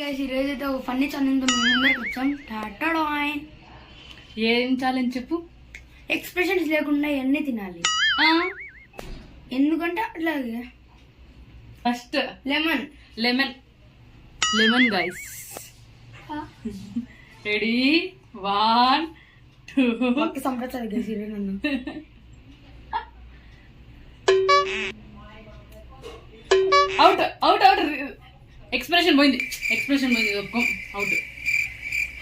ఈరోజు అయితే ఒక ఫన్నీ ఛాలెంజ్ మేము ముందరికి వచ్చాం. టాటాడాయ్. ఏం ఛాలెంజ్ చెప్పు. ఎక్స్ప్రెషన్స్ లేకుండా ఎన్ని తినాలి, ఎందుకంటే అట్లాగే. First lemon lemon lemon guys. Ready 1 2 ఒక్క సంప్రదాయ గైస్ ఈరోజు నన్ను అవుట్ అవుట్ అవుట్. ఎక్స్ప్రెషన్ పోయింది అవుట్.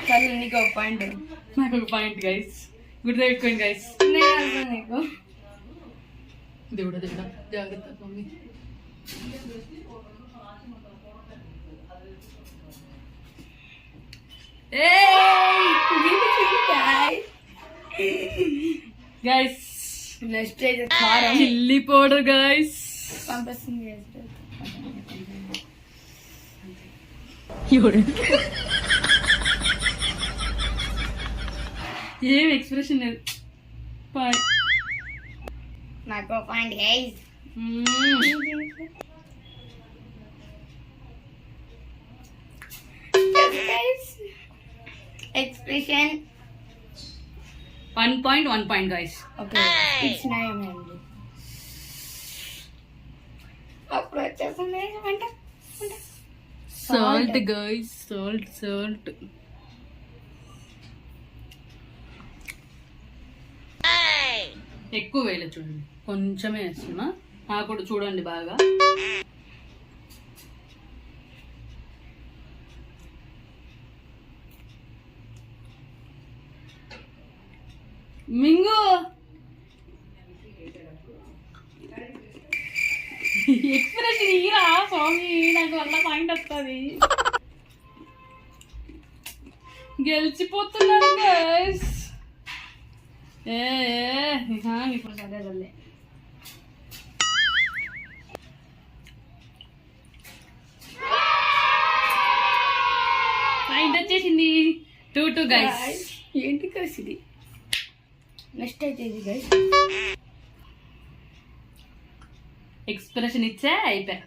చల్ నీకు ఒక పాయింట్, నాకు ఒక పాయింట్ గైస్. గుర్తు పెట్టుకోండి గైస్. నేను నీకు దేవుడా దేవుడా జాగ్రత్త మమ్మీ. గైస్ నెక్స్ట్ అయితే కారం చిల్లీ పౌడర్ గైస్ పంపిస్తుంది. ఏం ఎక్స్ప్రెషన్ లేదు. నాకు point guys. Expression 1 point guys. Okay it's నయం అండి. అప్పుడు వచ్చేస్తుంది వంట సాల్ట్ గైస్. సాల్ట్ ఎక్కువ వేయలేదు చూడండి, కొంచెమే వేస్తున్నా. నాకు కూడా చూడండి బాగా. మింగు ఎక్స్ప్రెషన్ ఇరా స్వామి, నాకు వల్ల పాయింట్ వస్తుంది. గెలిచిపోతున్నాను గైస్. ఇప్పుడు చదవలే. పాయింట్ వచ్చేసింది. 2 గైస్. ఏంటి గైస్ ఇది? నెక్స్ట్ అయితే ఇది గైస్. ఎక్స్ప్రెషన్ ఇచ్చా అయిపోయా.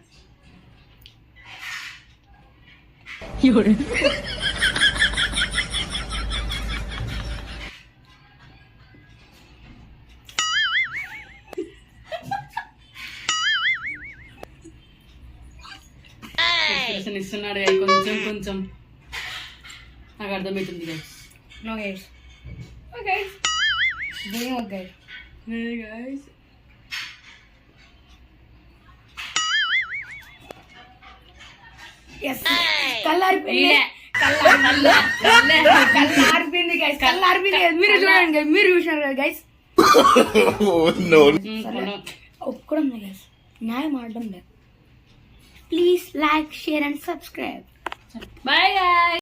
ఎక్స్ప్రెషన్ ఇస్తున్నాడు కొంచెం నాకు అర్థమవుతుంది గైస్. No guys. ఓకే దీని ఓకే గైస్. కల్లారిపోయింది గైస్. కల్లారిపోయింది. మీరు చూడండి గైస్, మీరు చూసినారు కదా గైస్. ఒప్పుకోవడం లేదు గైస్, న్యాయం ఆడడం లేదు. Please like, share and subscribe. Bye guys.